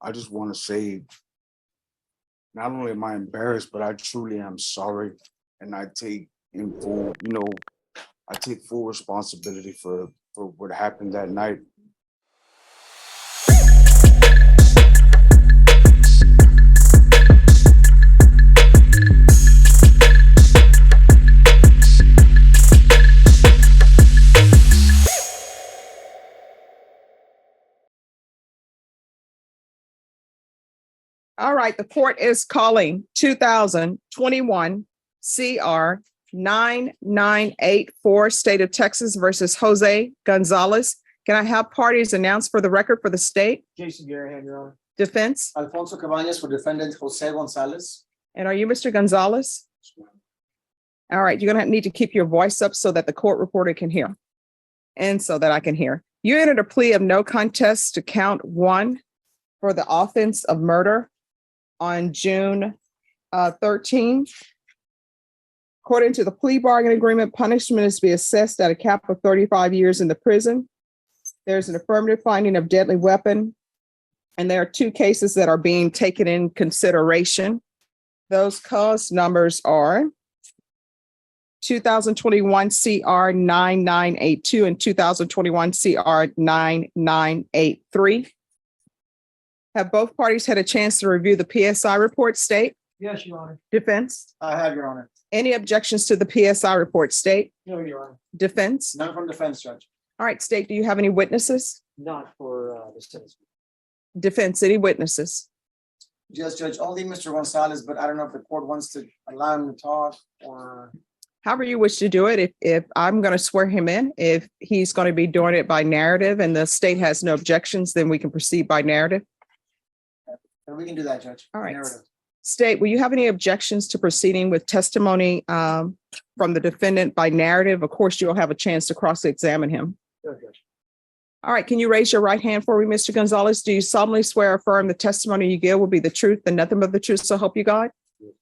I just want to say, not only am I embarrassed, but I truly am sorry. And I take in full, I take full responsibility for what happened that night. All right, the court is calling 2021 CR 9984, State of Texas versus Jose Gonzalez. Can I have parties announced for the record for the state? Jason Garahan, Your Honor. Defense? Alfonso Cabañas for defendant Jose Gonzalez. And are you Mr. Gonzalez? All right, you're gonna need to keep your voice up so that the court reporter can hear. And so that I can hear. You entered a plea of no contest to count 1 for the offense of murder on June 13. According to the plea bargain agreement, punishment is to be assessed at a cap of 35 years in the prison. There's an affirmative finding of deadly weapon, and there are 2 cases that are being taken in consideration. Those cause numbers are 2021 CR 9982 and 2021 CR 9983. Have both parties had a chance to review the PSI report, state? Yes, Your Honor. Defense? I have, Your Honor. Any objections to the PSI report, state? No, Your Honor. Defense? None from defense, Judge. All right, state, do you have any witnesses? Not for the sentence. Defense, any witnesses? Yes, Judge, only Mr. Gonzalez, but I don't know if the court wants to allow him to talk or. However you wish to do it. If I'm going to swear him in, if he's going to be doing it by narrative and the state has no objections, then we can proceed by narrative. And we can do that, Judge. All right. Narrative. State, will you have any objections to proceeding with testimony from the defendant by narrative? Of course, you'll have a chance to cross-examine him. Yes, Judge. All right, can you raise your right hand for me, Mr. Gonzalez? Do you solemnly swear or affirm the testimony you give will be the truth and nothing but the truth, so help you God? Yes.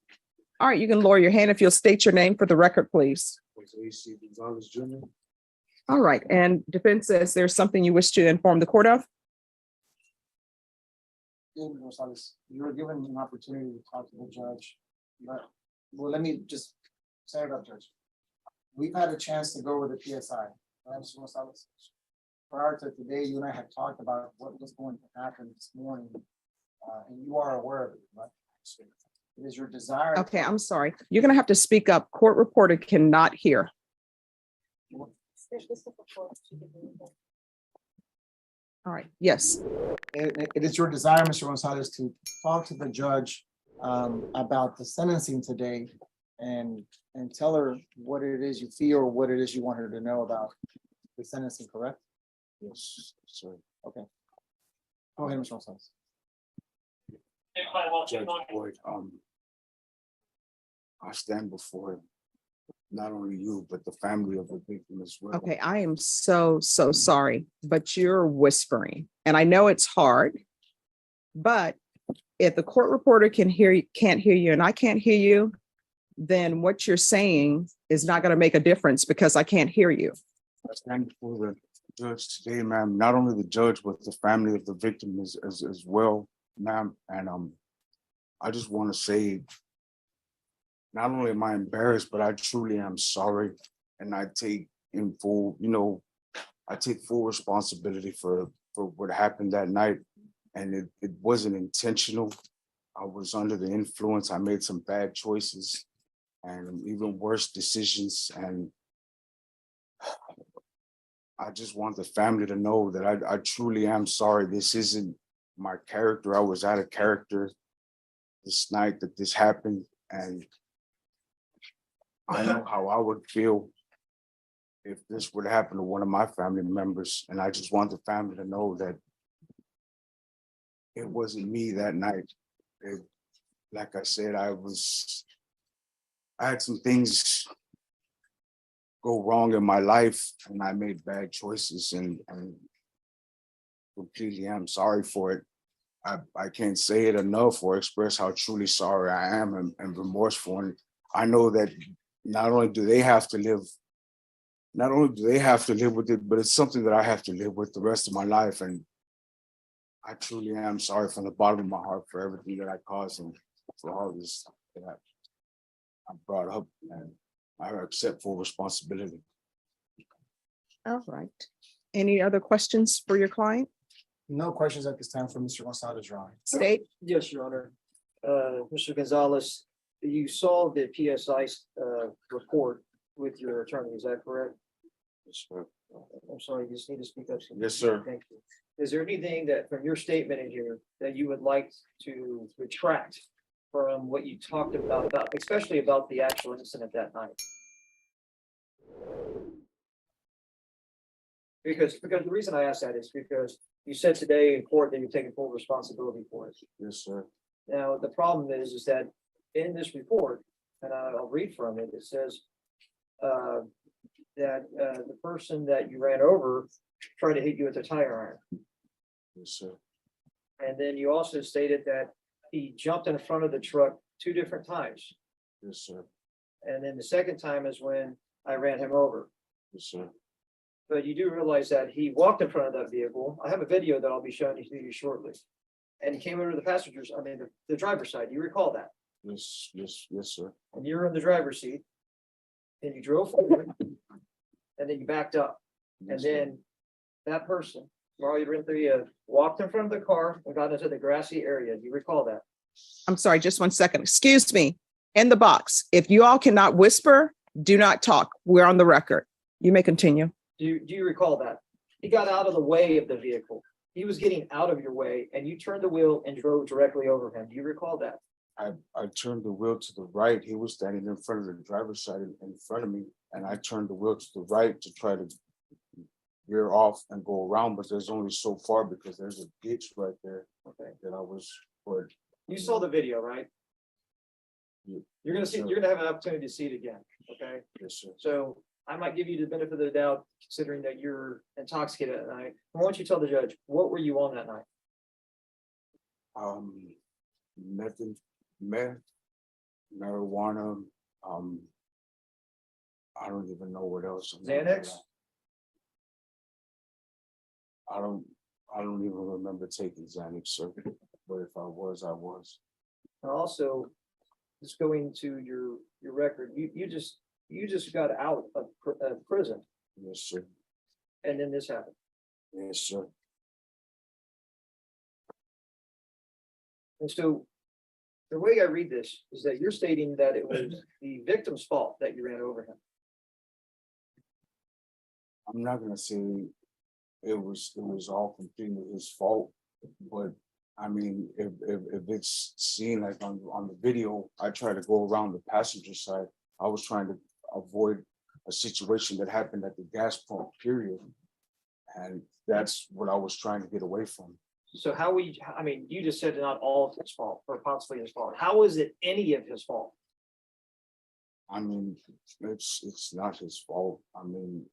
All right, you can lower your hand if you'll state your name for the record, please. Oouchie Gonzalez Jr. All right, and defense says there's something you wish to inform the court of? Mr. Gonzalez, you were given an opportunity to talk to the judge. But, well, let me just say it up, Judge. We've had a chance to go over the PSI. Right, Mr. Gonzalez? Prior to today, you and I had talked about what was going to happen this morning, and you are aware of it, right? It is your desire. Okay, I'm sorry. You're going to have to speak up. Court reporter cannot hear. All right, yes. It is your desire, Mr. Gonzalez, to talk to the judge about the sentencing today and tell her what it is you feel or what it is you want her to know about the sentencing, correct? Yes, sir. Okay. Go ahead, Mr. Gonzalez. Judge Boyd, I stand before not only you, but the family of the victim as well. Okay, I am so sorry, but you're whispering, and I know it's hard, but if the court reporter can't hear you, and I can't hear you, then what you're saying is not going to make a difference because I can't hear you. I stand before the judge today, ma'am, not only the judge, but the family of the victim as well, ma'am. And I just want to say, not only am I embarrassed, but I truly am sorry. And I take in full, I take full responsibility for what happened that night. And it wasn't intentional. I was under the influence. I made some bad choices and even worse decisions. And I just want the family to know that I truly am sorry. This isn't my character. I was out of character this night that this happened. And I know how I would feel if this would happen to one of my family members. And I just want the family to know that it wasn't me that night. Like I said, I had some things go wrong in my life and I made bad choices and completely am sorry for it. I can't say it enough or express how truly sorry I am and remorseful. And I know that not only do they have to live with it, but it's something that I have to live with the rest of my life. And I truly am sorry from the bottom of my heart for everything that I caused and for all this that I brought up, and I accept full responsibility. All right. Any other questions for your client? No questions at this time for Mr. Gonzalez, Your Honor. State, Yes, Your Honor. Mr. Gonzalez, you saw the PSI report with your attorney, is that correct? Yes, sir. I'm sorry, you just need to speak up. Yes, sir. Thank you. Is there anything that from your statement in here that you would like to retract from what you talked about, especially about the actual incident that night? Because the reason I ask that is because you said today in court that you're taking full responsibility for it. Yes, sir. Now, the problem is that in this report, and I'll read from it, it says that the person that you ran over tried to hit you with a tire iron. Yes, sir. And then you also stated that he jumped in front of the truck 2 different times. Yes, sir. And then the second time is when I ran him over. Yes, sir. But you do realize that he walked in front of that vehicle. I have a video that I'll be showing you shortly. And he came over to the passengers, I mean, the driver's side. You recall that? Yes, yes, yes, sir. And you were in the driver's seat. And you drove forward. And then you backed up. And Yes, sir. then that person, while you were in the, walked in front of the car and got into the grassy area. Do you recall that? I'm sorry, just 1 second. Excuse me. In the box, if you all cannot whisper, do not talk. We're on the record. You may continue. Do you recall that? He got out of the way of the vehicle. He was getting out of your way and you turned the wheel and drove directly over him. Do you recall that? I turned the wheel to the right. He was standing in front of the driver's side in front of me, and I turned the wheel to the right to try to veer off and go around, but there's only so far because there's a ditch right there Okay. that I was for. You saw the video, right? Yeah. You're gonna see, you're gonna have an opportunity to see it again, okay? Yes, sir. So I might give you the benefit of the doubt, considering that you're intoxicated at night. Why don't you tell the judge, what were you on that night? Meth, marijuana, I don't even know what else. Xanax? I don't even remember taking Xanax, sir, but if I was, I was. And also, just going to your record, you just got out of prison, Yes, sir. and then this happened. Yes, sir. And so the way I read this is that you're stating that it was the victim's fault that you ran over him. I'm not gonna say it was all completely his fault, but I mean, if it's seen like on the video, I try to go around the passenger side. I was trying to avoid a situation that happened at the gas pump, period. And that's what I was trying to get away from. So how I mean, you just said not all of his fault or possibly his fault. How is it any of his fault? I mean, it's not his fault. I mean,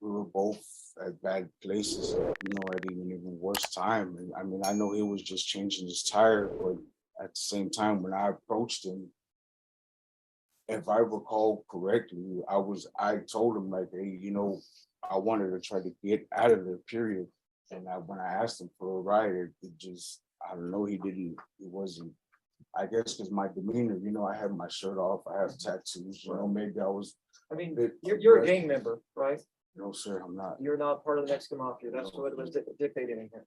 we were both at bad places, at an even worse time. And I mean, I know he was just changing his tire, but at the same time, when I approached him, if I recall correctly, I told him like, hey, I wanted to try to get out of there, period. And when I asked him for a ride, it just, I don't know, he wasn't, I guess because my demeanor, I had my shirt off, I have tattoos, maybe I was. I mean, bit you're a aggressive. gang member, right? No, sir, I'm not. You're not part of the Mexican mafia. That's what it was dictated in here.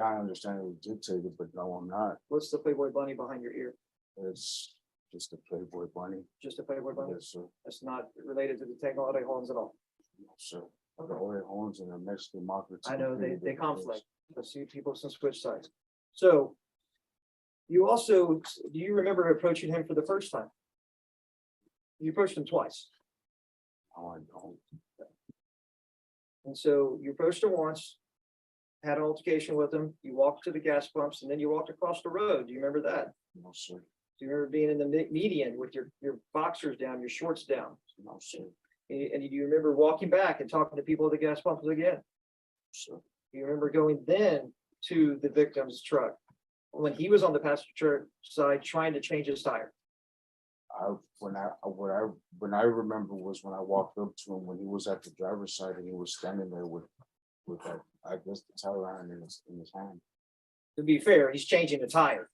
I understand it was dictated, but no, I'm not. What's the Playboy bunny behind your ear? It's just a Playboy bunny. Just a Playboy bunny? Yes, sir. That's not related to the technology homes at all. No, sir. The oil horns and the Mexican mafia. I know they conflict. I see people some switch sides. So you also, do you remember approaching him for the first time? You approached him twice. No, I don't. And so you approached him once, had an altercation with him, you walked to the gas pumps, and then you walked across the road. Do you remember that? No, sir. Do you remember being in the median with your boxers down, your shorts down? No, sir. And do you remember walking back and talking to people at the gas pumps again? Sir. You remember going then to the victim's truck when he was on the passenger side trying to change his tire? When I remember was when I walked up to him when he was at the driver's side and he was standing there with that I guess the tire iron in his hand. To be fair, he's changing the tire.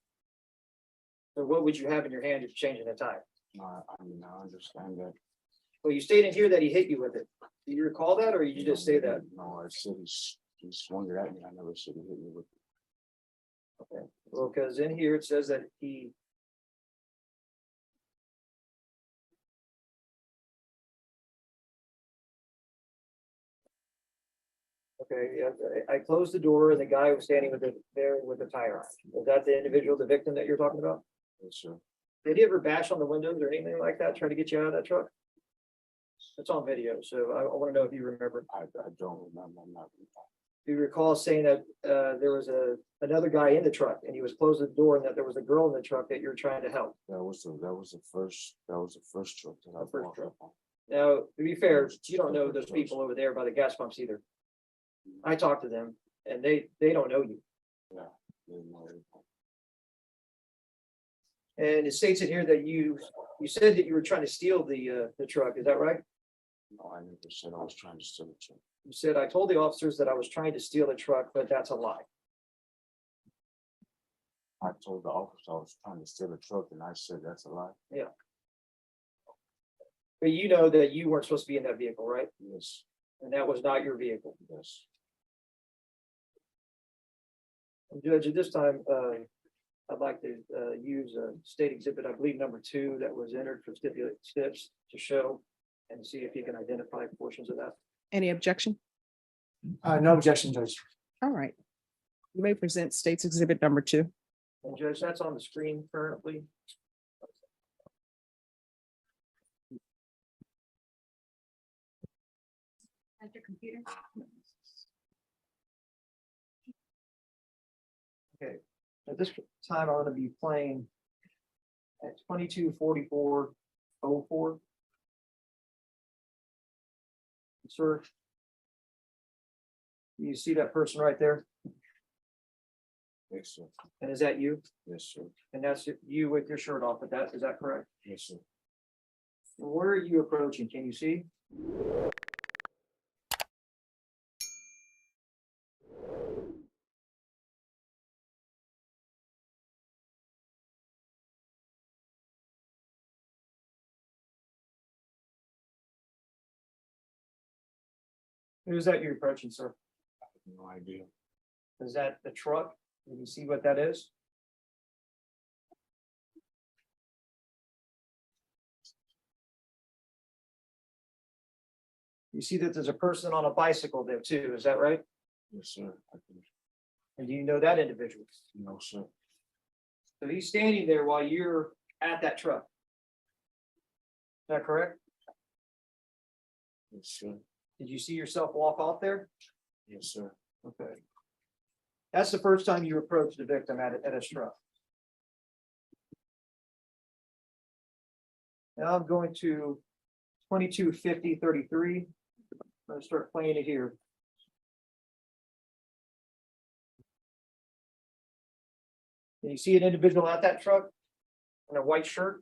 So what would you have in your hand if you're changing the tire? I mean, I understand that. Well, you stated here that he hit you with it. Do you recall that, or you just say that? No, I said he swung it at me. I never said he hit me with it. Okay, well, because in here it says that he. Okay, yeah, I closed the door and the guy was standing there with the tire on. Was that the individual, the victim that you're talking about? Yes, sir. Did he ever bash on the windows or anything like that, trying to get you out of that truck? It's on video, so I want to know if you remember. I don't remember. I'm not. Do you recall saying that there was another guy in the truck and he was closing the door and that there was a girl in the truck that you were trying to help? That was the first truck that I The first walked truck. up on. Now, to be fair, you don't know those people over there by the gas pumps either. I talked to them and they don't know you. Yeah. They know everything. And it states in here that you said that you were trying to steal the truck. Is that right? No, I never said I was trying to steal a truck. You said, I told the officers that I was trying to steal the truck, but that's a lie. I told the officer I was trying to steal a truck, and I said that's a lie. But you know that you weren't supposed to be in that vehicle, right? Yes, And that was not your vehicle. yes. Judge, at this time, I'd like to use state exhibit, I believe, number 2 that was entered for stipulated steps to show and see if you can identify portions of that. Any objection? No objection, Judge. All right. You may present State's Exhibit number 2. And Judge, that's on the screen currently. At your computer? Okay, at this time, I'm gonna be playing at 22:44:04. Sir. You see that person right there? Yes, sir. And is that you? Yes, sir. And that's you with your shirt off, but is that correct? Yes, sir. Where are you approaching? Can you see? Who's that you're approaching, sir? I have no idea. Is that the truck? Can you see what that is? You see that there's a person on a bicycle there too, is that right? Yes, sir. I can, And do you know that individual? no, sir. So he's standing there while you're at that truck. Is that correct? Yes, sir. Did you see yourself walk off there? Yes, sir. Okay. That's the first time you approached the victim at a truck. Now I'm going to 22:50:33. I'm going to start playing it here. Can you see an individual at that truck in a white shirt?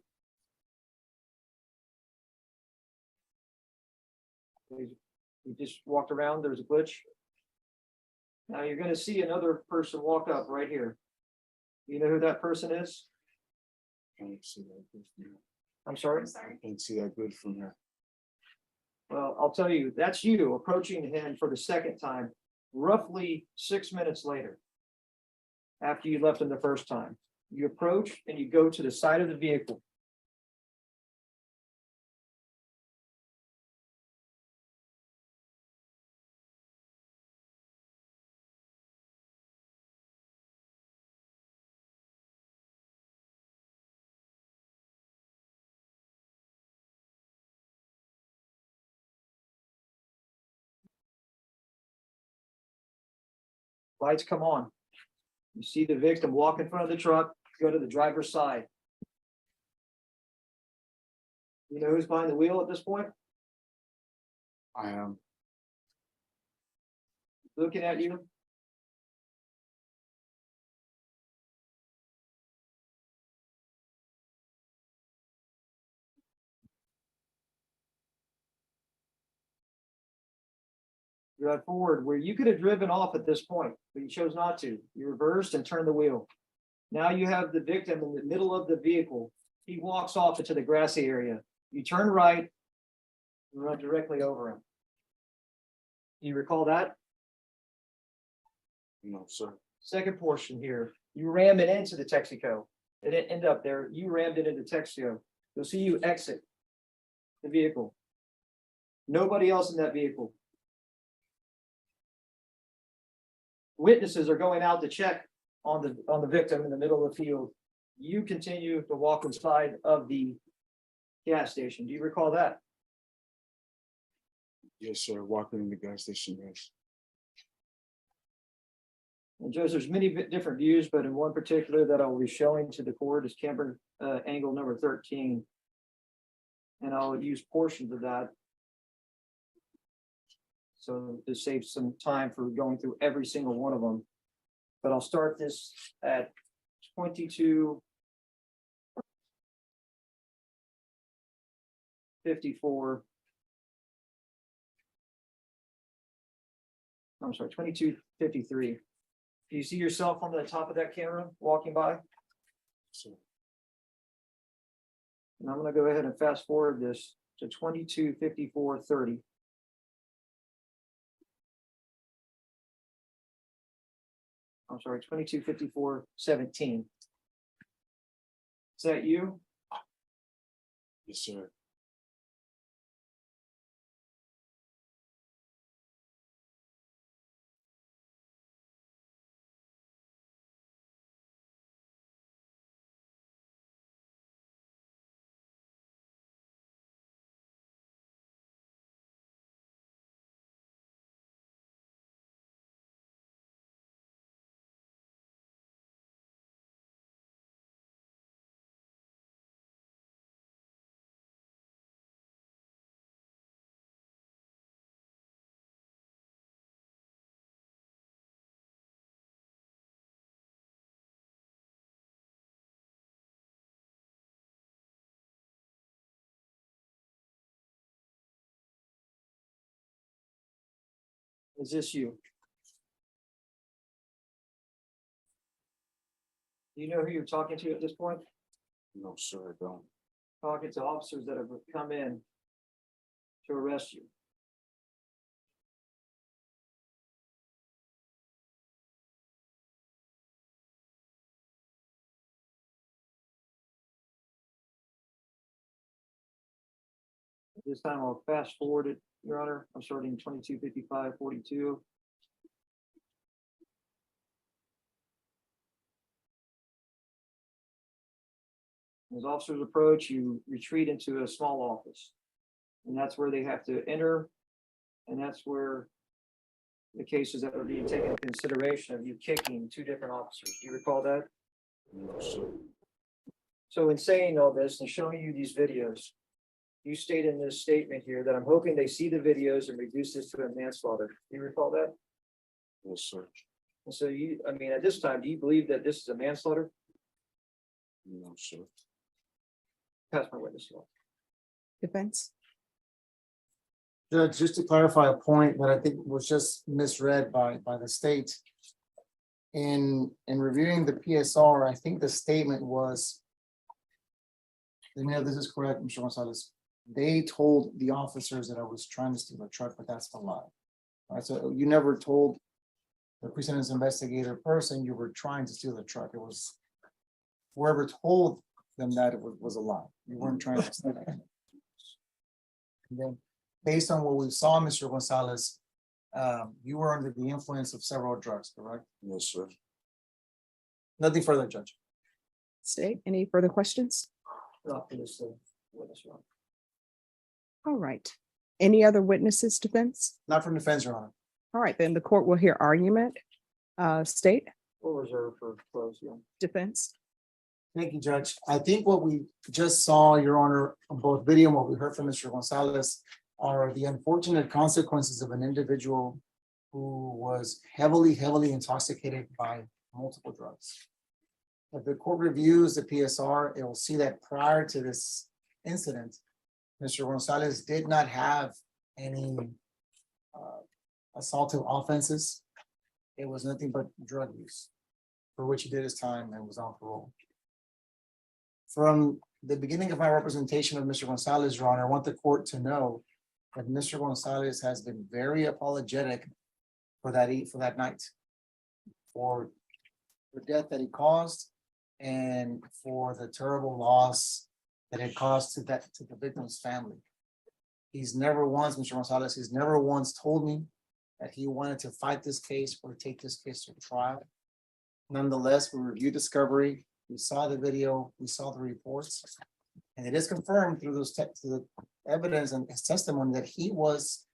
He just walked around, there's a glitch. Now you're gonna see another person walk up right here. You know who that person is? Can't see that good from here. I'm sorry? I'm sorry. Can't see that good from here. Well, I'll tell you, that's you approaching him for the second time, roughly 6 minutes later. After you left him the first time. You approach and you go to the side of the vehicle. Lights come on. You see the victim walk in front of the truck, go to the driver's side. You know who's behind the wheel at this point? I am. Looking at you. drive forward where you could have driven off at this point, but you chose not to. You reversed and turned the wheel. Now you have the victim in the middle of the vehicle. He walks off into the grassy area. You turn right and run directly over him. You recall that? No, sir. Second portion here, you ram it into the Texaco. It didn't end up there. You rammed it into Texaco. You'll see you exit the vehicle. Nobody else in that vehicle. Witnesses are going out to check on the victim in the middle of the field. You continue to walk inside of the gas station. Do you recall that? Yes, sir. Walking in the gas station, yes. And Judge, there's many different views, but in one particular that I will be showing to the court is camera angle number 13. And I'll use portions of that. So to save some time for going through every single one of them. But I'll start this at 22:54. I'm sorry, 22:53. Do you see yourself on the top of that camera walking by? Sir. And I'm gonna go ahead and fast forward this to 22:54:30. I'm sorry, 22:54:17. Is that you? Yes, sir. Is this you? Do you know who you're talking to at this point? No, sir, I don't. Talking to officers that have come in to arrest you. This time I'll fast forward it, Your Honor. I'm starting 22:55:42. As officers approach, you retreat into a small office. And that's where they have to enter. And that's where the cases that are being taken into consideration of you kicking two different officers. Do you recall that? No, sir. So in saying all this and showing you these videos, you state in this statement here that I'm hoping they see the videos and reduce this to a manslaughter. Do you recall that? Yes, sir. And so you, I mean, at this time, do you believe that this is a manslaughter? No, sir. Pass my witness law. Defense? Judge, just to clarify a point that I think was just misread by the state. In reviewing the PSR, I think the statement was, let me know if this is correct, Mr. Gonzalez. They told the officers that I was trying to steal a truck, but that's a lie. All right, so you never told the precedence investigator person you were trying to steal the truck. It was whoever told them that it was a lie. You weren't trying to steal it. And then, based on what we saw, Mr. Gonzalez, you were under the influence of several drugs, correct? Yes, sir. Nothing further, Judge. State, any further questions? Not for this witness law. All right. Any other witnesses, defense? Not from defense, Your Honor. All right, then the court will hear argument. State, We'll reserve for close, yeah. defense. Thank you, Judge. I think what we just saw, Your Honor, on both video and what we heard from Mr. Gonzalez are the unfortunate consequences of an individual who was heavily intoxicated by multiple drugs. If the court reviews the PSR, it will see that prior to this incident, Mr. Gonzalez did not have any assaultive offenses. It was nothing but drug use, for which he did his time and was on parole. From the beginning of my representation of Mr. Gonzalez, Your Honor, I want the court to know that Mr. Gonzalez has been very apologetic for that night, for the death that he caused and for the terrible loss that it caused to the victim's family. He's never once, Mr. Gonzalez, he's never once told me that he wanted to fight this case or take this case to trial. Nonetheless, we reviewed discovery, we saw the video, we saw the reports, and it is confirmed through the evidence and his testimony that he was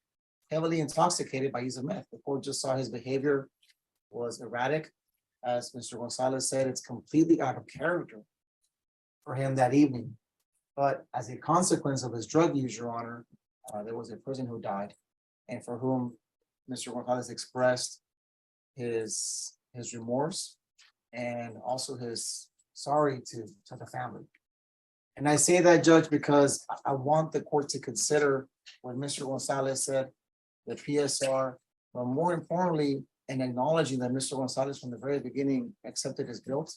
heavily intoxicated by use of meth. The court just saw his behavior was erratic. As Mr. Gonzalez said, it's completely out of character for him that evening. But as a consequence of his drug use, Your Honor, there was a person who died, and for whom Mr. Gonzalez expressed his remorse and also his sorry to the family. And I say that, Judge, because I want the court to consider what Mr. Gonzalez said, the PSR, but more importantly, and acknowledging that Mr. Gonzalez from the very beginning accepted his guilt.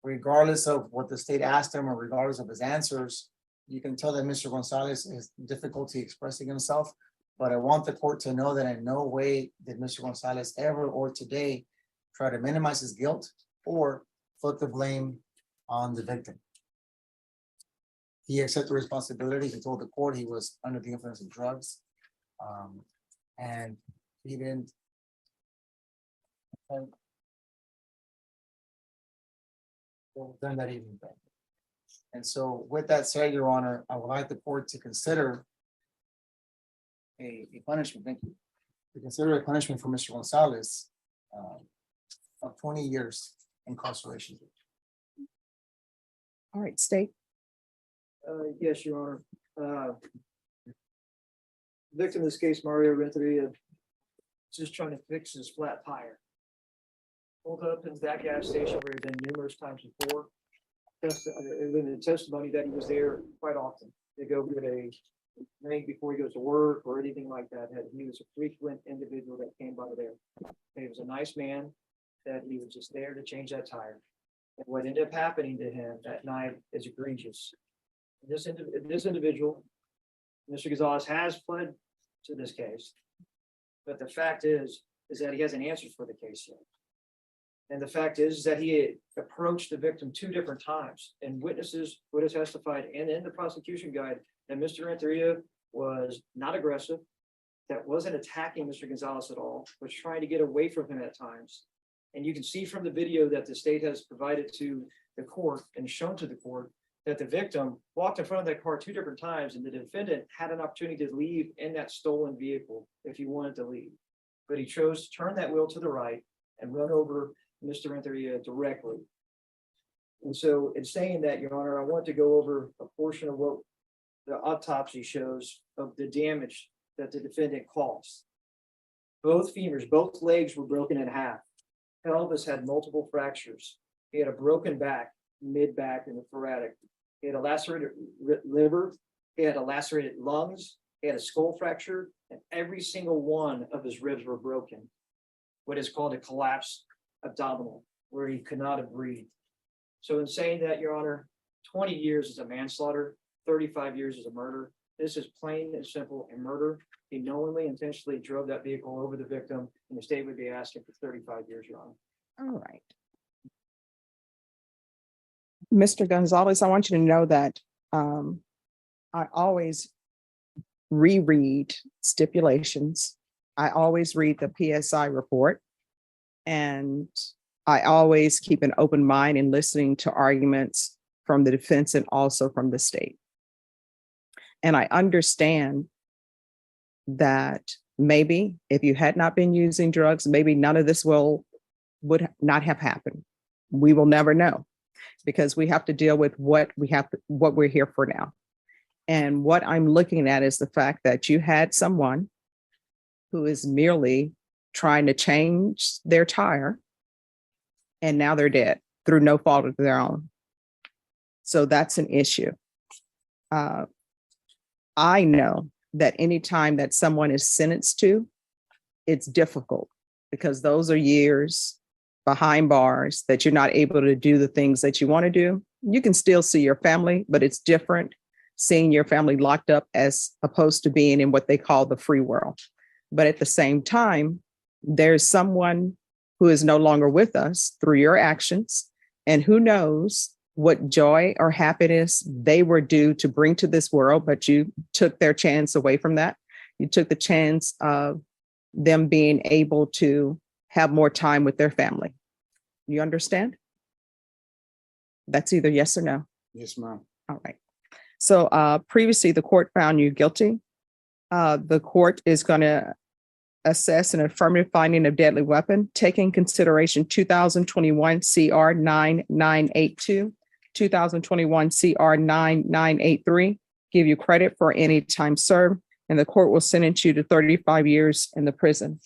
Regardless of what the state asked him or regardless of his answers, you can tell that Mr. Gonzalez has difficulty expressing himself. But I want the court to know that in no way did Mr. Gonzalez ever or today try to minimize his guilt or put the blame on the victim. He accepted responsibility. He told the court he was under the influence of drugs. And he didn't. Done that evening. And so with that said, Your Honor, I would like the court to consider a punishment, thank you, to consider a punishment for Mr. Gonzalez of 20 years incarceration. All right, state. Yes, Your Honor. Victim in this case, Mario Renteria, just trying to fix his flat tire. Pulled up in that gas station where he'd been numerous times before. In the testimony that he was there quite often. They go get a drink before he goes to work or anything like that. He was a frequent individual that came by there. He was a nice man, that he was just there to change that tire. And what ended up happening to him that night is egregious. This individual, Mr. Gonzalez, has pled to this case, but the fact is that he hasn't answered for the case yet. And the fact is that he approached the victim 2 different times, and witnesses would have testified and in the prosecution guide that Mr. Renteria was not aggressive, that wasn't attacking Mr. Gonzalez at all, was trying to get away from him at times. And you can see from the video that the state has provided to the court and shown to the court that the victim walked in front of that car 2 different times, and the defendant had an opportunity to leave in that stolen vehicle if he wanted to leave. But he chose to turn that wheel to the right and run over Mr. Renteria directly. And so in saying that, Your Honor, I want to go over a portion of what the autopsy shows of the damage that the defendant caused. Both femurs, both legs were broken in half. Pelvis had multiple fractures. He had a broken back, mid-back, and the thoracic. He had a lacerated liver. He had a lacerated lungs. He had a skull fracture, and every single one of his ribs were broken. What is called a collapsed abdominal, where he could not have breathed. So in saying that, Your Honor, 20 years is a manslaughter, 35 years is a murder. This is plain and simple a murder. He knowingly, intentionally drove that vehicle over the victim, and the state would be asking for 35 years, Your Honor. All right. Mr. Gonzalez, I want you to know that I always reread stipulations. I always read the PSI report, and I always keep an open mind in listening to arguments from the defense and also from the state. And I understand that maybe if you had not been using drugs, maybe none of this would not have happened. We will never know, because we have to deal with what we're here for now. And what I'm looking at is the fact that you had someone who is merely trying to change their tire, and now they're dead through no fault of their own. So that's an issue. I know that any time that someone is sentenced to, it's difficult because those are years behind bars that you're not able to do the things that you want to do. You can still see your family, but it's different seeing your family locked up as opposed to being in what they call the free world. But at the same time, there's someone who is no longer with us through your actions, and who knows what joy or happiness they were due to bring to this world, but you took their chance away from that. You took the chance of them being able to have more time with their family. You understand? That's either yes or no. Yes, ma'am. All right. So previously, the court found you guilty. The court is going to assess an affirmative finding of deadly weapon, taking consideration 2021 CR 9982, 2021 CR 9983, give you credit for any time served, and the court will sentence you to 35 years in the prison.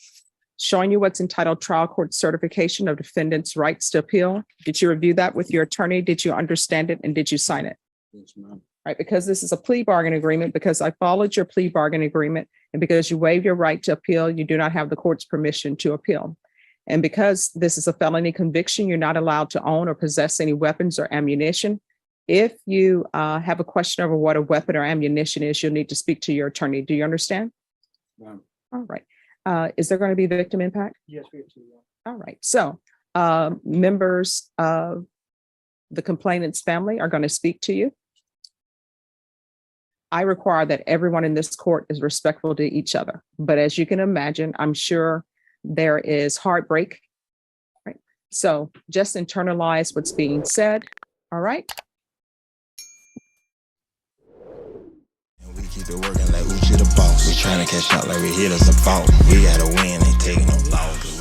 Showing you what's entitled Trial Court Certification of Defendant's Rights to Appeal. Did you review that with your attorney? Did you understand it? And did you sign it? Yes, ma'am. Right, because this is a plea bargain agreement, because I followed your plea bargain agreement, and because you waive your right to appeal, you do not have the court's permission to appeal. And because this is a felony conviction, you're not allowed to own or possess any weapons or ammunition. If you have a question over what a weapon or ammunition is, you'll need to speak to your attorney. Do you understand? Ma'am. All right. Is there going to be victim impact? Yes, we have to. All right. So members of the complainant's family are going to speak to you. I require that everyone in this court is respectful to each other. But as you can imagine, I'm sure there is heartbreak. Right. So just internalize what's being said. All right. We keep it working like Oouchie the boss. We trying to catch up like we hit us a fault. We gotta win, ain't taking no loss.